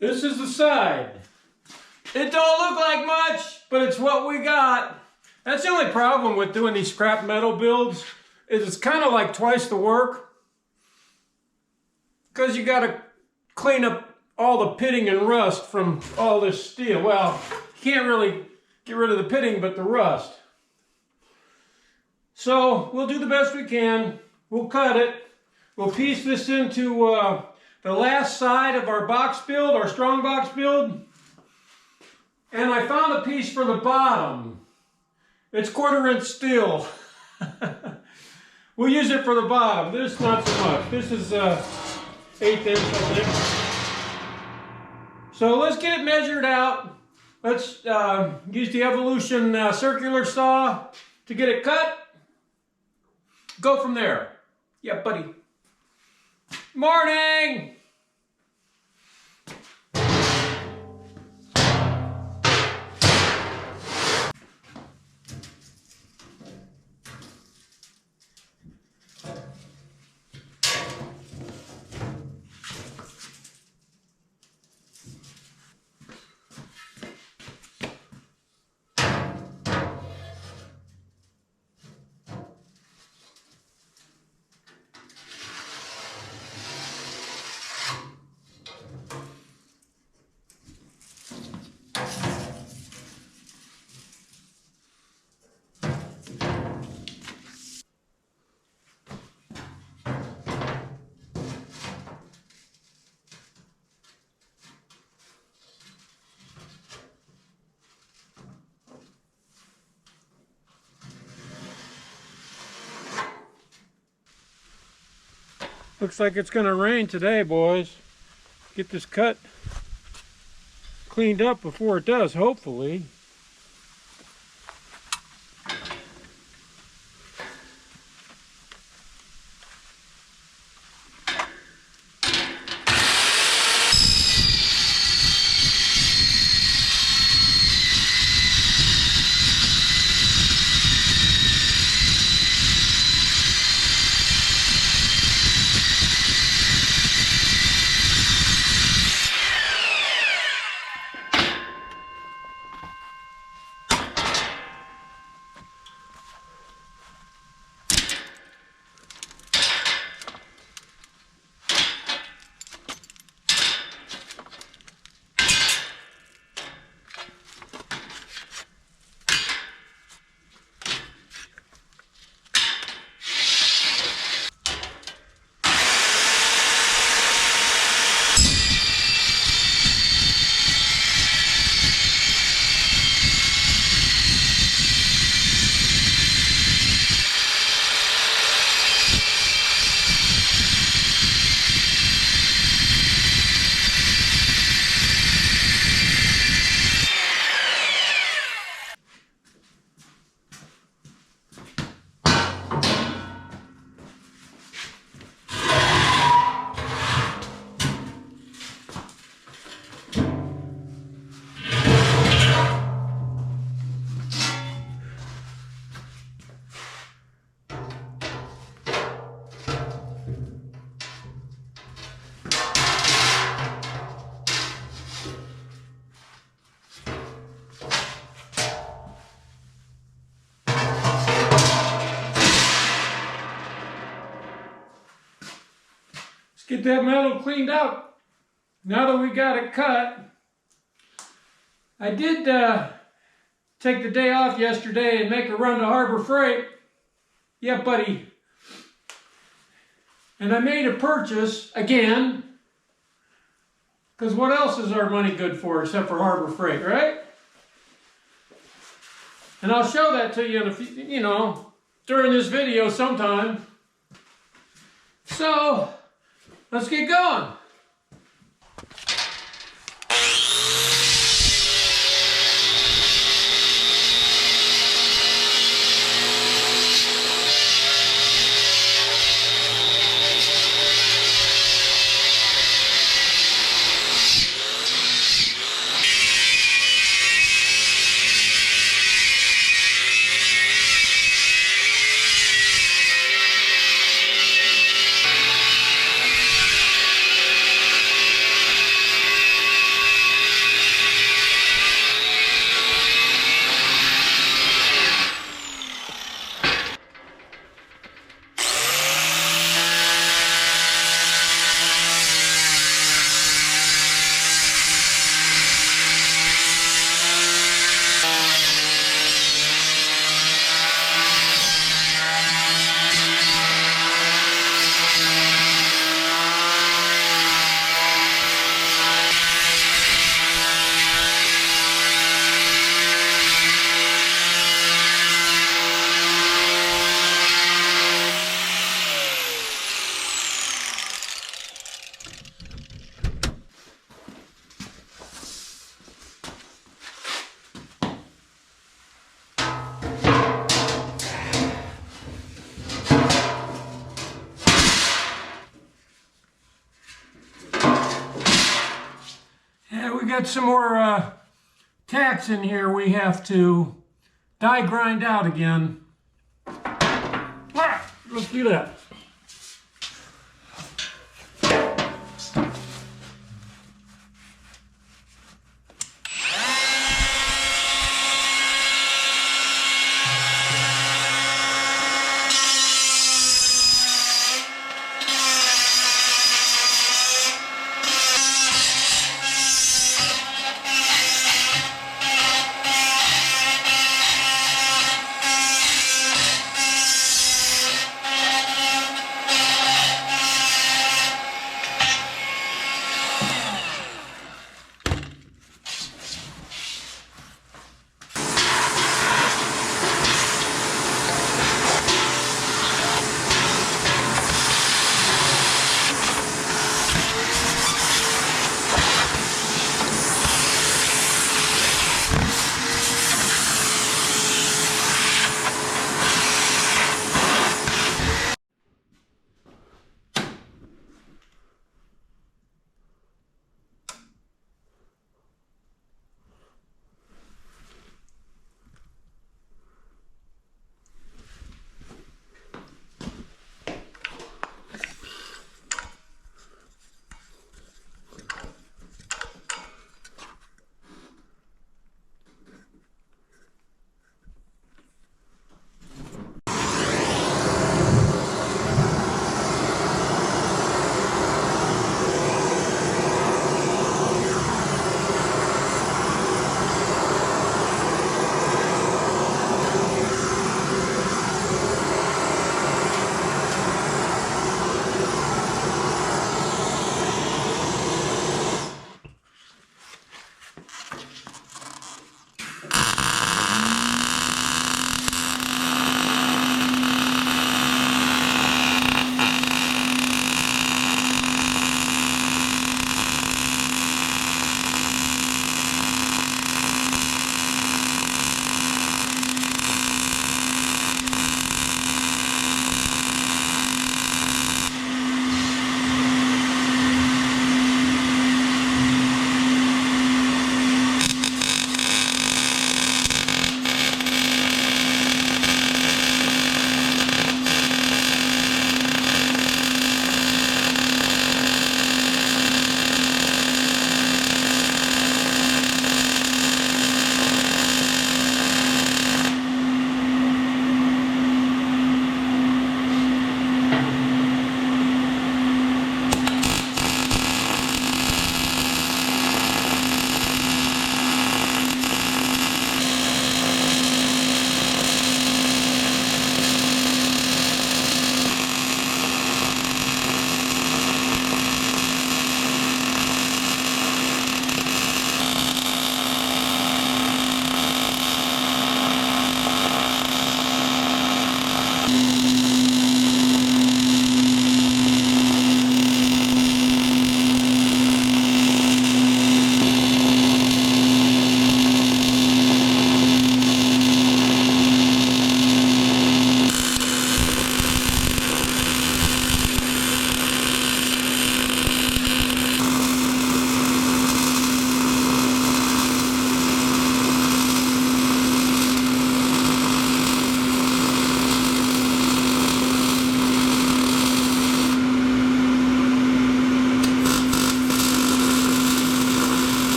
This is the side. It don't look like much, but it's what we got. That's the only problem with doing these scrap metal builds, is it's kind of like twice the work. Because you got to clean up all the pitting and rust from all this steel. Well, you can't really get rid of the pitting, but the rust. So we'll do the best we can. We'll cut it. We'll piece this into the last side of our box build, our strong box build. And I found a piece for the bottom. It's 1/4 inch steel. We'll use it for the bottom. This not so much. This is 1/8 inch, I think. So let's get it measured out. Let's use the Evolution circular saw to get it cut. Go from there. Yeah, buddy. Morning! Looks like it's going to rain today, boys. Get this cut cleaned up before it does, hopefully. Get that metal cleaned out. Now that we got it cut, I did take the day off yesterday and make a run to Harbor Freight. Yeah, buddy. And I made a purchase again, because what else is our money good for except for Harbor Freight, right? And I'll show that to you in a few, during this video sometime. So let's get going. got some more tacks in here we have to die grind out again. Let's do that.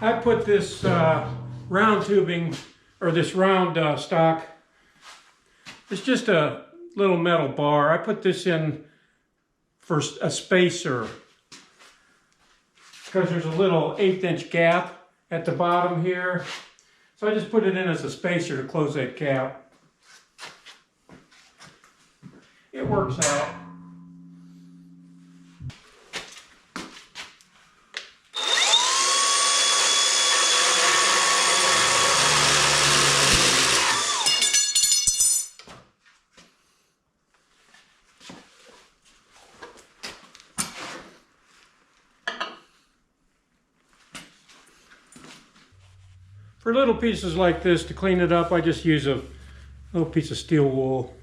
I put this round tubing, or this round stock, it's just a little metal bar. I put this in for a spacer because there's a little 1/8 inch gap at the bottom here. So I just put it in as a spacer to close that gap. It works out. For little pieces like this, to clean it up, I just use a little piece of steel wool.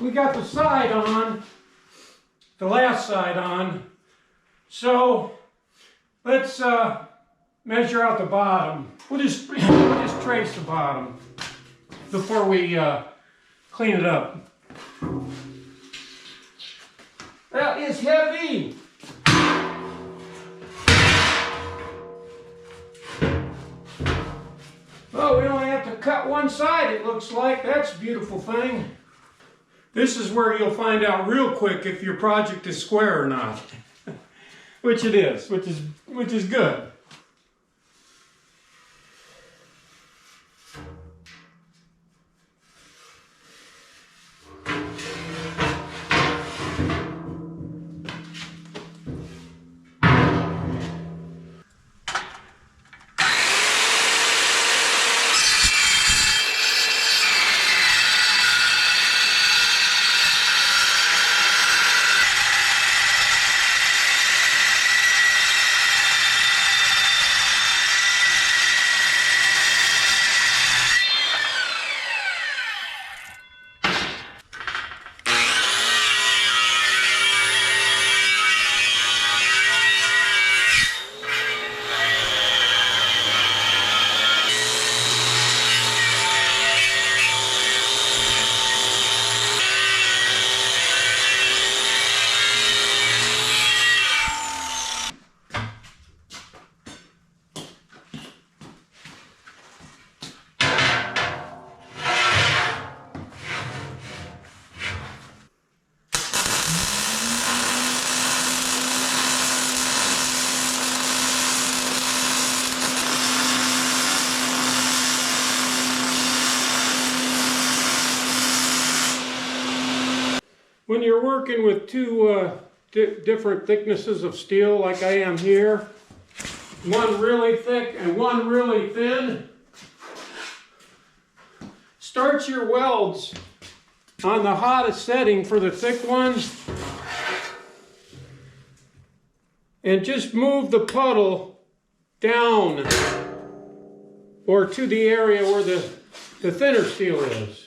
We got the side on, the last side on, so let's measure out the bottom. We'll just trace the bottom before we clean it up. That is heavy. Oh, we only have to cut one side, it looks like. That's a beautiful thing. This is where you'll find out real quick if your project is square or not. Which it is, which is good. When you're working with two different thicknesses of steel like I am here, one really thick and one really thin, start your welds on the hottest setting for the thick ones and just move the puddle down or to the area where the thinner steel is.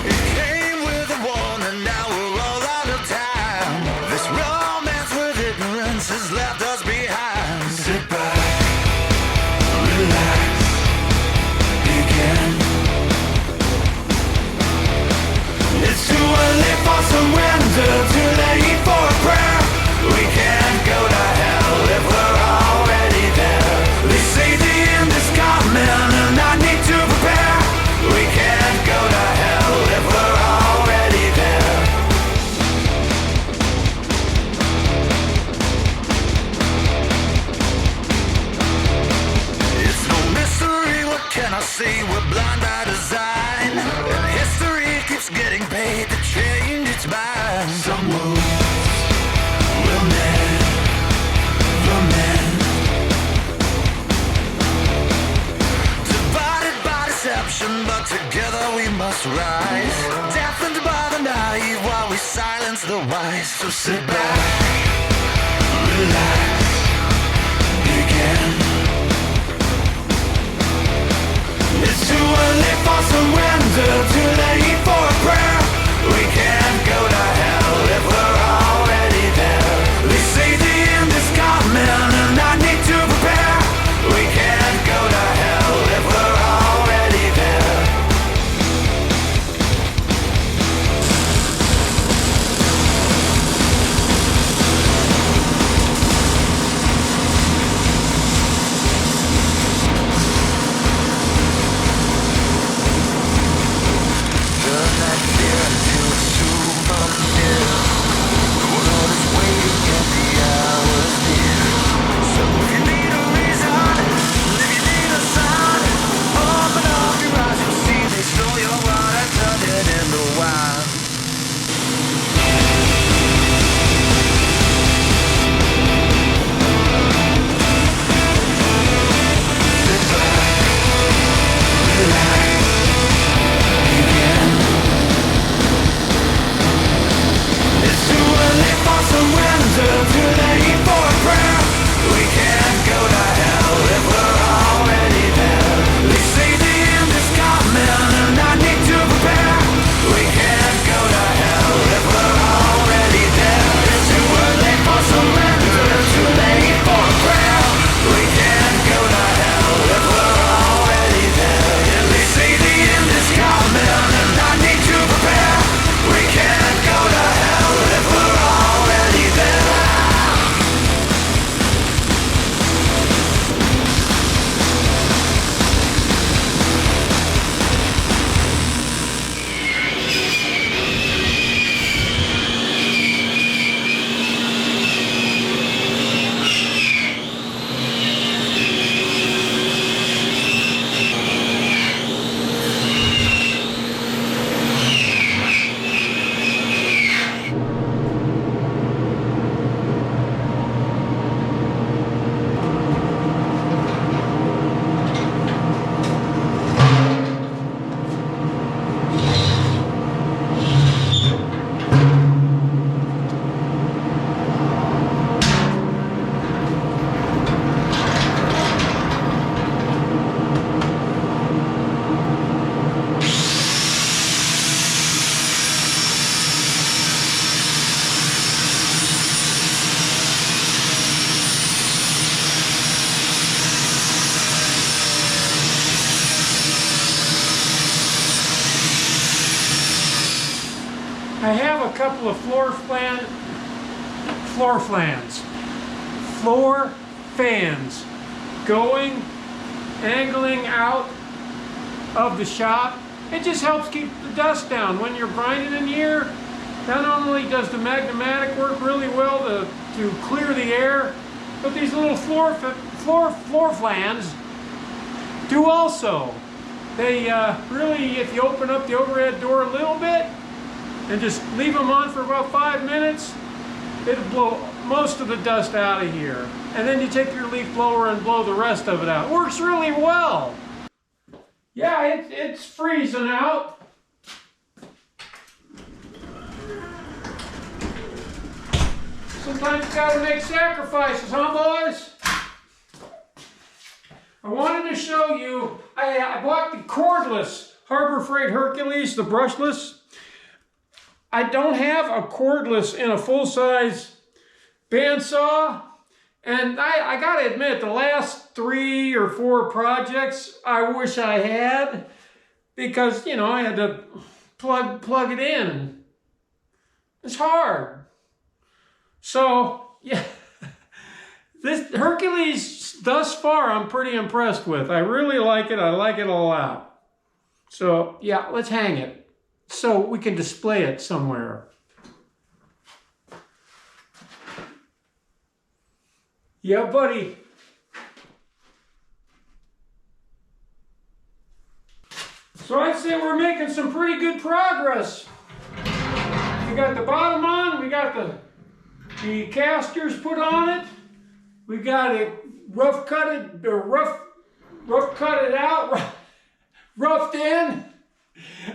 It came with a war. us rise, deafened by the naive while we silence the wise. So sit back, relax, begin. It's too early for surrender, too late for a prayer. We can't go to hell if we're already there. They say the end is coming and I need to prepare. We can't go to hell if we're already there. Turn that fear into a souvenir. The world is waiting and the hour's near. So if you need a reason, if you need a sign, open up your eyes, you'll see they stole your word and turned it into wine. Sit back, relax, begin. It's too early for surrender, too late for a prayer. We can't go to hell if we're already there. They say the end is coming and I need to prepare. We can't go to hell if we're already there. It's too early for surrender, too late for a prayer. We can't go to hell if we're already there. And they say the end is coming and I need to prepare. We can't go to hell if we're already there. I have a couple of floor fans going, angling out of the shop. It just helps keep the dust down. When you're grinding in here, not only does the magmatic work really well to clear the air, but these little floor fans do also. They really, if you open up the overhead door a little bit and just leave them on for about 5 minutes, it'll blow most of the dust out of here. And then you take your leaf blower and blow the rest of it out. It works really well. Yeah, it's freezing out. Sometimes you gotta make sacrifices, huh boys? I wanted to show you, I bought the cordless Harbor Freight Hercules, the brushless. I don't have a cordless in a full-size bandsaw, and I gotta admit, the last 3 or 4 projects I wish I had, because, you know, I had to plug it in. It's hard. So, yeah, this Hercules, thus far, I'm pretty impressed with. I really like it. I like it a lot. So, yeah, let's hang it so we can display it somewhere. Yeah, buddy. So I'd say we're making some pretty good progress. We got the bottom on, we got the casters put on it. We got it roughed in.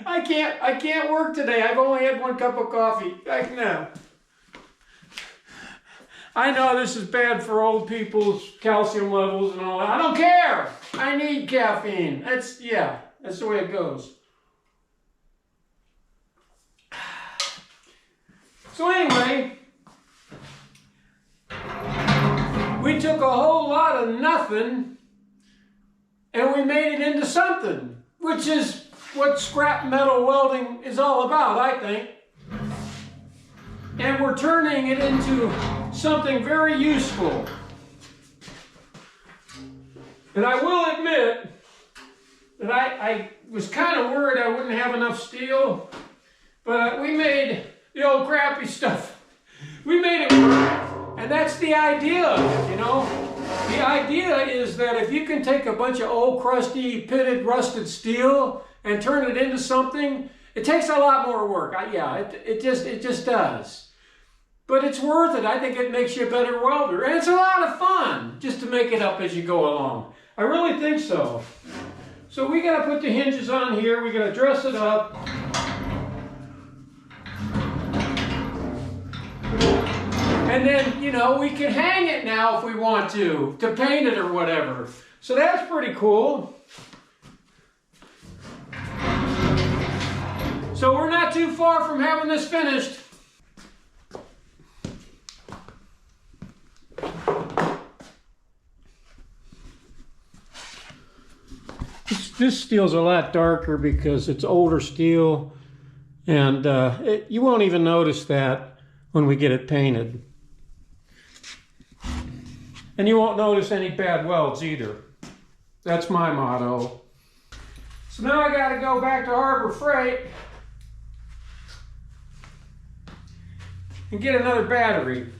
I can't work today. I've only had 1 cup of coffee. I know this is bad for old people's calcium levels and all that. I don't care. I need caffeine. That's the way it goes. So anyway, we took a whole lot of nothing and we made it into something, which is what scrap metal welding is all about, I think. And we're turning it into something very useful. And I will admit that I was kind of worried I wouldn't have enough steel, but we made the old crappy stuff. We made it work, and that's the idea of it, you know? The idea is that if you can take a bunch of old, crusty, pitted, rusted steel and turn it into something, it takes a lot more work. It just does. But it's worth it. I think it makes you a better welder. And it's a lot of fun just to make it up as you go along. I really think so. So we got to put the hinges on here. We got to dress it up. And then, you know, we can hang it now if we want to paint it or whatever. So that's pretty cool. So we're not too far from having this finished. This steel's a lot darker because it's older steel, and you won't even notice that when we get it painted. And you won't notice any bad welds either. That's my motto. So now I got to go back to Harbor Freight and get another battery.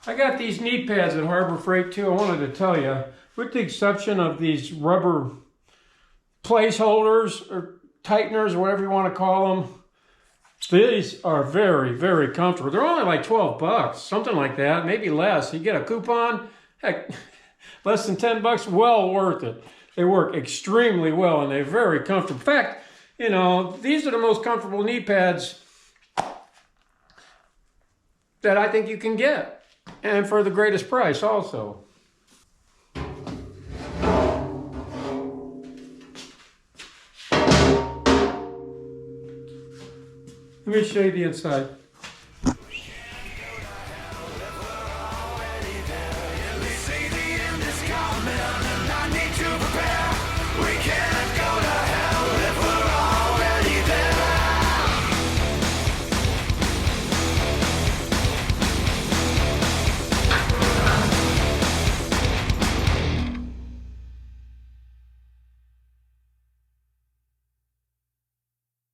I got these knee pads at Harbor Freight too. I wanted to tell you, with the exception of these rubber placeholders or tighteners or whatever you want to call them, these are very, very comfortable. They're only like 12 bucks, something like that, maybe less. You get a coupon, heck, less than 10 bucks, well worth it. They work extremely well and they're very comfortable. In fact, you know, these are the most comfortable knee pads that I think you can get. And for the greatest price also. Let me show you the inside.